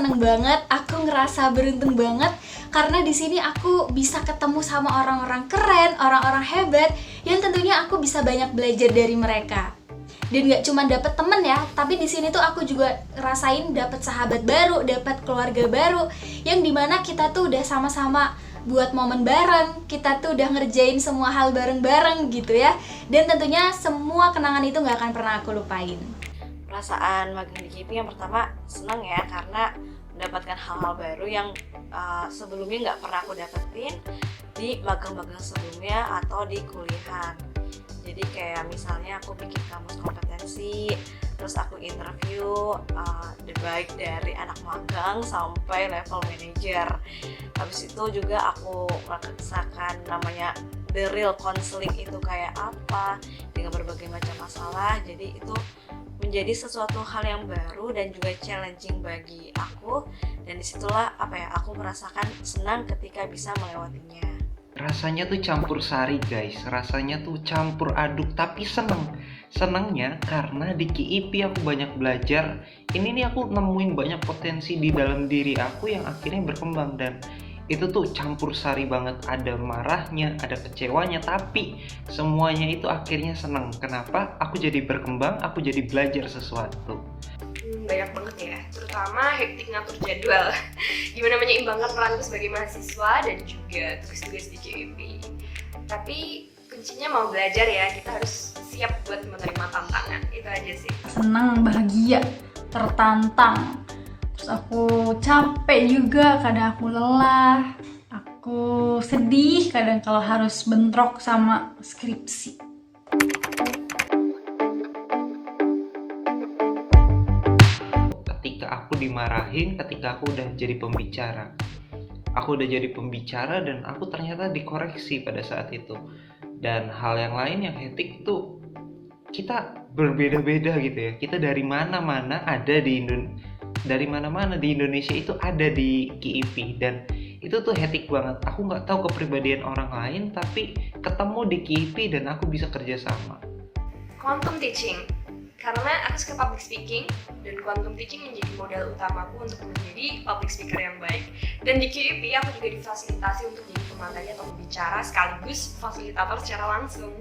seneng banget, aku ngerasa beruntung banget karena di sini aku bisa ketemu sama orang-orang keren, orang-orang hebat yang tentunya aku bisa banyak belajar dari mereka. Dan nggak cuma dapet temen ya, tapi di sini tuh aku juga rasain dapet sahabat baru, dapet keluarga baru, yang dimana kita tuh udah sama-sama buat momen bareng, kita tuh udah ngerjain semua hal bareng-bareng gitu ya. Dan tentunya semua kenangan itu nggak akan pernah aku lupain. Perasaan magang di KIPI yang pertama seneng ya, karena mendapatkan hal-hal baru yang sebelumnya nggak pernah aku dapetin di magang-magang sebelumnya atau di kuliahan. Jadi kayak misalnya aku bikin kamus kompetensi, terus aku interview baik dari anak magang sampai level manager. Habis itu juga aku merasakan namanya the real counseling itu kayak apa dengan berbagai macam masalah. Jadi itu menjadi sesuatu hal yang baru dan juga challenging bagi aku, dan disitulah aku merasakan senang ketika bisa melewatinya. Rasanya tuh campur sari guys, rasanya tuh campur aduk, tapi senengnya karena di KIPI aku banyak belajar. Ini nih aku nemuin banyak potensi di dalam diri aku yang akhirnya berkembang, dan itu tuh campur sari banget, ada marahnya, ada kecewanya, tapi semuanya itu akhirnya seneng. Kenapa? Aku jadi berkembang, aku jadi belajar sesuatu. Banyak banget ya, terutama hektik ngatur jadwal. Gimana menyeimbangkan peranku sebagai mahasiswa dan juga tugas-tugas di KIP. Tapi kuncinya mau belajar ya, kita harus siap buat menerima tantangan. Itu aja sih. Senang, bahagia, tertantang. Terus aku capek juga, kadang aku lelah, aku sedih kadang kalau harus bentrok sama skripsi. Ketika aku dimarahin, ketika aku udah jadi pembicara, dan aku ternyata dikoreksi pada saat itu. Dan hal yang lain yang hektik itu kita berbeda-beda gitu ya. Kita dari mana-mana di Indonesia itu ada di KIPI, dan itu tuh hektik banget. Aku nggak tahu kepribadian orang lain, tapi ketemu di KIPI dan aku bisa kerjasama. Quantum teaching, karena aku suka public speaking dan quantum teaching menjadi modal utamaku untuk menjadi public speaker yang baik. Dan di KIPI aku juga difasilitasi untuk jadi pemateri atau pembicara sekaligus fasilitator secara langsung.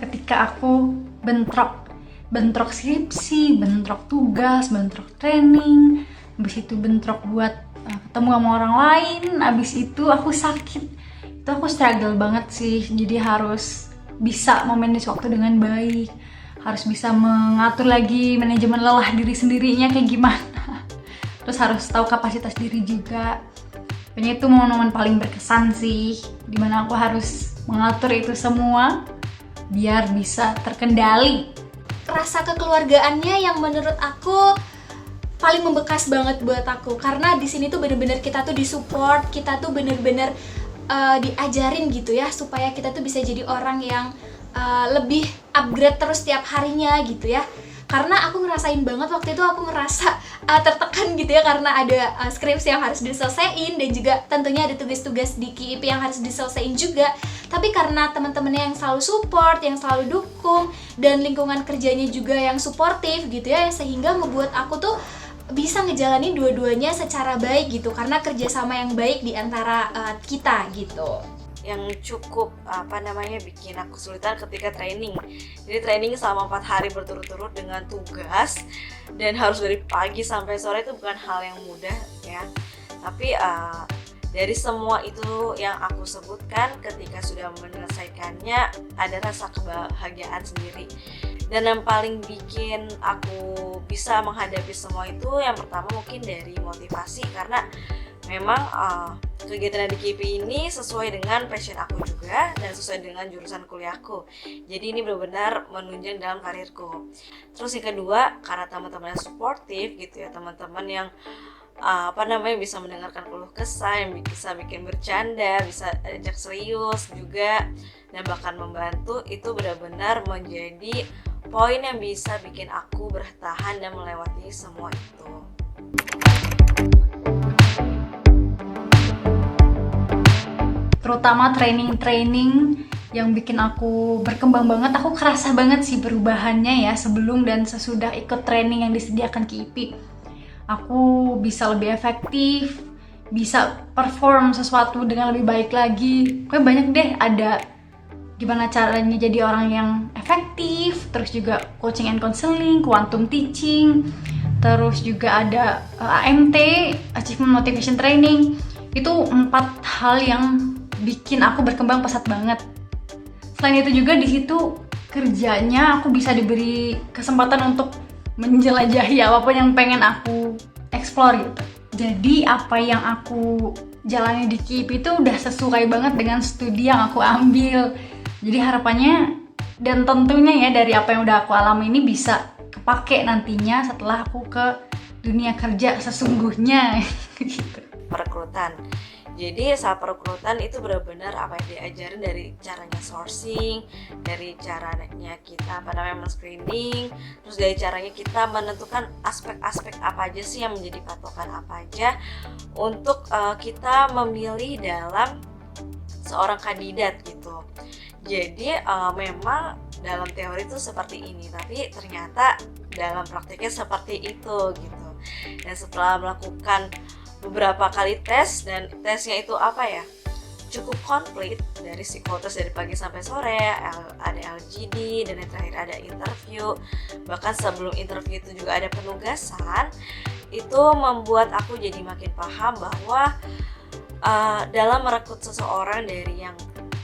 Ketika aku bentrok skripsi, bentrok tugas, bentrok training, habis itu bentrok buat ketemu sama orang lain, habis itu aku sakit. Itu aku struggle banget sih, jadi harus bisa memanage waktu dengan baik, harus bisa mengatur lagi manajemen lelah diri sendirinya kayak gimana. Terus harus tahu kapasitas diri juga. Pokoknya itu momen-momen paling berkesan sih, dimana aku harus mengatur itu semua biar bisa terkendali. Rasa kekeluargaannya yang menurut aku paling membekas banget buat aku, karena di sini tuh bener-bener kita tuh disupport, kita tuh bener-bener diajarin gitu ya, supaya kita tuh bisa jadi orang yang lebih upgrade terus tiap harinya gitu ya. Karena aku ngerasain banget waktu itu, aku ngerasa tertekan gitu ya, karena ada skripsi yang harus diselesaikan dan juga tentunya ada tugas-tugas di KIP yang harus diselesaikan juga. Tapi karena teman-temannya yang selalu support, yang selalu dukung, dan lingkungan kerjanya juga yang suportif gitu ya, sehingga ngebuat aku tuh bisa ngejalanin dua-duanya secara baik gitu, karena kerjasama yang baik di antara kita gitu. Yang cukup bikin aku kesulitan ketika training. Jadi training selama 4 hari berturut-turut dengan tugas dan harus dari pagi sampai sore itu bukan hal yang mudah ya. Tapi dari semua itu yang aku sebutkan, ketika sudah menyelesaikannya ada rasa kebahagiaan sendiri. Dan yang paling bikin aku bisa menghadapi semua itu, yang pertama mungkin dari motivasi, karena memang kegiatan di KIPI ini sesuai dengan passion aku juga dan sesuai dengan jurusan kuliahku. Jadi ini benar-benar menunjang dalam karirku. Terus yang kedua, karena teman-teman yang suportif gitu ya, teman-teman yang bisa mendengarkan keluh kesah, yang bisa bikin bercanda, bisa ajak serius juga, dan bahkan membantu, itu benar-benar menjadi poin yang bisa bikin aku bertahan dan melewati semua itu. Terutama training-training yang bikin aku berkembang banget. Aku kerasa banget sih perubahannya ya sebelum dan sesudah ikut training yang disediakan KIPI. aku bisa lebih efektif, bisa perform sesuatu dengan lebih baik lagi. Pokoknya banyak deh, ada gimana caranya jadi orang yang efektif, terus juga coaching and counseling, quantum teaching, terus juga ada AMT, Achievement Motivation Training. Itu 4 hal yang bikin aku berkembang pesat banget. Selain itu juga di situ kerjanya aku bisa diberi kesempatan untuk menjelajahi apapun yang pengen aku explore gitu. Jadi apa yang aku jalani di KIIP itu udah sesuai banget dengan studi yang aku ambil. Jadi harapannya dan tentunya ya dari apa yang udah aku alami ini bisa kepake nantinya setelah aku ke dunia kerja sesungguhnya gitu. Perekrutan. Jadi saat perekrutan itu benar-benar apa yang diajarin dari caranya sourcing, dari caranya kita men-screening, terus dari caranya kita menentukan aspek-aspek apa aja sih yang menjadi patokan apa aja untuk kita memilih dalam seorang kandidat gitu. Jadi memang dalam teori itu seperti ini, tapi ternyata dalam praktiknya seperti itu gitu. Dan setelah melakukan beberapa kali tes, dan tesnya itu apa ya, cukup komplit, dari psikotes dari pagi sampai sore, ada LGD, dan yang terakhir ada interview. Bahkan sebelum interview itu juga ada penugasan. Itu membuat aku jadi makin paham bahwa dalam merekrut seseorang dari yang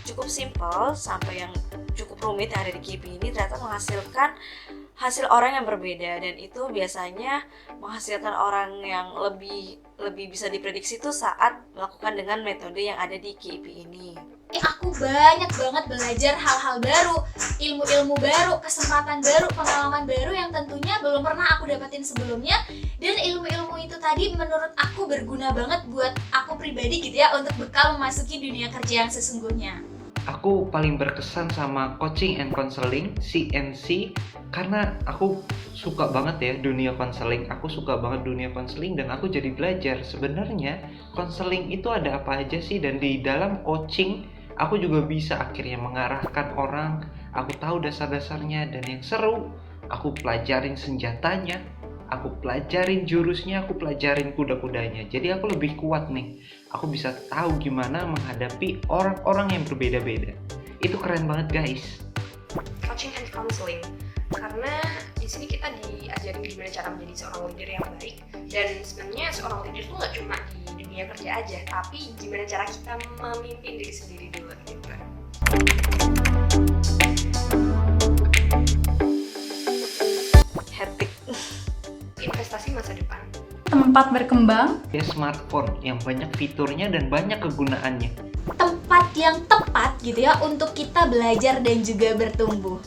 cukup simple sampai yang cukup rumit yang ada di KIIP ini ternyata menghasilkan hasil orang yang berbeda, dan itu biasanya menghasilkan orang yang lebih bisa diprediksi itu saat melakukan dengan metode yang ada di KIIP ini. Aku banyak banget belajar hal-hal baru, ilmu-ilmu baru, kesempatan baru, pengalaman baru yang tentunya belum pernah aku dapatin sebelumnya. Dan ilmu-ilmu itu tadi menurut aku berguna banget buat aku pribadi gitu ya, untuk bekal memasuki dunia kerja yang sesungguhnya. Aku paling berkesan sama coaching and counseling, CNC, karena aku suka banget ya dunia counseling. Aku suka banget dunia counseling dan aku jadi belajar sebenarnya counseling itu ada apa aja sih, dan di dalam coaching aku juga bisa akhirnya mengarahkan orang. Aku tahu dasar-dasarnya, dan yang seru aku pelajarin senjatanya, aku pelajarin jurusnya, aku pelajarin kuda-kudanya. Jadi aku lebih kuat nih. Aku bisa tahu gimana menghadapi orang-orang yang berbeda-beda. Itu keren banget guys. Coaching and counseling, karena di sini kita diajarin gimana cara menjadi seorang leader yang baik. Dan sebenarnya seorang leader itu nggak cuma di dunia kerja aja, tapi gimana cara kita memimpin diri sendiri dulu gitu. Hectic. Investasi masa depan. Tempat berkembang, Ya smartphone yang banyak fiturnya dan banyak kegunaannya. Tempat yang tepat gitu ya untuk kita belajar dan juga bertumbuh.